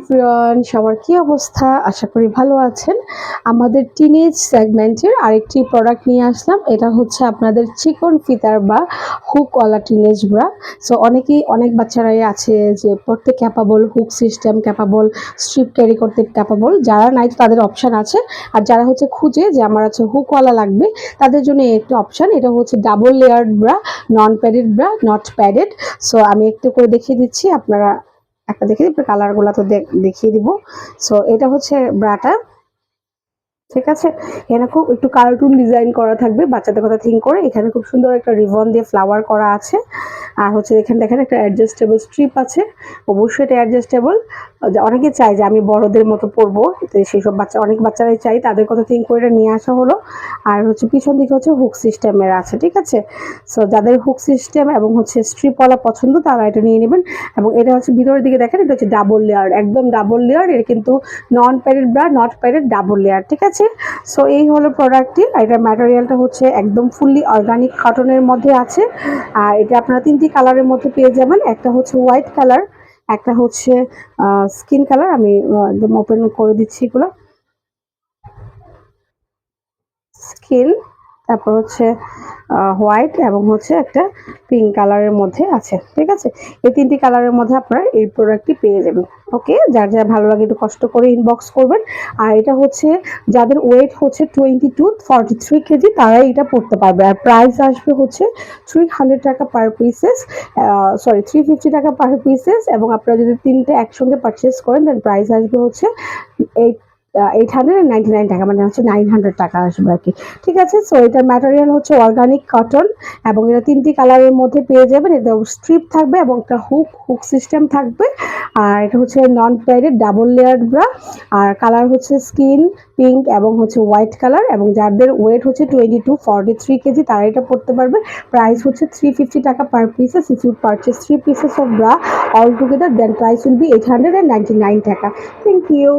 Everyone, সবার কি অবস্থা? আশা করি ভালো আছেন। আমাদের টিনেজ সেগমেন্টের আরেকটি প্রোডাক্ট নিয়ে আসলাম। এটা হচ্ছে আপনাদের চিকন ফিতার বা হুকওয়ালা টিনেজ ব্রা। সো অনেক বাচ্চারাই আছে যে পড়তে capable, hook system capable, strip carry করতে ক্যাপাবল। যারা নাই তাদের অপশান আছে। আর যারা হচ্ছে খুঁজে যে আমার আছে হুকওয়ালা লাগবে, তাদের জন্য একটা অপশান। এটা হচ্ছে double layered bra, non padded bra, not padded. So আমি একটু করে দেখিয়ে দিচ্ছি, আপনারা একটা দেখে দিই, কালারগুলো তো দেখিয়ে দিব। সো এটা হচ্ছে ব্রাটা, ঠিক আছে। এখানে খুব একটু কার্টুন ডিজাইন করা থাকবে, বাচ্চাদের কথা থিঙ্ক করে। এখানে খুব সুন্দর একটা রিবন দিয়ে ফ্লাওয়ার করা আছে। আর হচ্ছে এখানে দেখেন একটা অ্যাডজাস্টেবল স্ট্রিপ আছে। অবশ্যই এটা অ্যাডজাস্টেবল। অনেকে চায় যে আমি বড়দের মতো পরবো, সেই সব অনেক বাচ্চারাই চাই, তাদের কথা থিঙ্ক করে এটা নিয়ে আসা হলো। আর হচ্ছে পিছন দিকে হচ্ছে হুক সিস্টেমের আছে, ঠিক আছে। সো যাদের হুক সিস্টেম এবং হচ্ছে স্ট্রিপওয়ালা পছন্দ তারা এটা নিয়ে নেবেন। এবং এটা হচ্ছে ভিতরের দিকে দেখেন, এটা হচ্ছে ডাবল লেয়ার, একদম ডাবল লেয়ার। এটা কিন্তু নন padded bra, not padded, double layer, ঠিক আছে। সো এই হলো প্রোডাক্টটি। এটার ম্যাটেরিয়ালটা হচ্ছে একদম ফুললি অর্গানিক কটনের মধ্যে আছে। আর এটা আপনারা 3টি কালারের মধ্যে পেয়ে যাবেন। একটা হচ্ছে হোয়াইট কালার, একটা হচ্ছে স্কিন কালার। আমি একদম ওপেন করে দিচ্ছি এগুলো। স্কিন, তারপর হচ্ছে হোয়াইট এবং হচ্ছে একটা পিঙ্ক কালারের মধ্যে আছে, ঠিক আছে। এই 3টি কালারের মধ্যে আপনারা এই প্রোডাক্টটি পেয়ে যাবেন। ওকে, যার যার ভালো লাগে একটু কষ্ট করে ইনবক্স করবেন। আর এটা হচ্ছে যাদের ওয়েট হচ্ছে 22-43 কেজি তারাই এটা পড়তে পারবে। আর প্রাইস আসবে হচ্ছে 300 টাকা পার পিসেস, সরি 350 টাকা পার পিসেস। এবং আপনারা যদি 3টে একসঙ্গে পারচেস করেন দেন প্রাইস আসবে হচ্ছে 899 টাকা, মানে হচ্ছে 900 টাকা আসবে আর কি, ঠিক আছে। সো এটার ম্যাটেরিয়াল হচ্ছে অর্গানিক কটন এবং এটা 3টি কালারের মধ্যে পেয়ে যাবেন। এটা স্ট্রিপ থাকবে এবং একটা হুক সিস্টেম থাকবে। আর এটা হচ্ছে non padded double layered bra. আর কালার হচ্ছে স্কিন, পিঙ্ক এবং হচ্ছে হোয়াইট কালার। এবং যাদের ওয়েট হচ্ছে 22-43 কেজি তারা এটা পড়তে পারবে। প্রাইস হচ্ছে 350 টাকা per pieces. If you purchase 3 pieces of bra all together then price will be 899 টাকা। Thank you.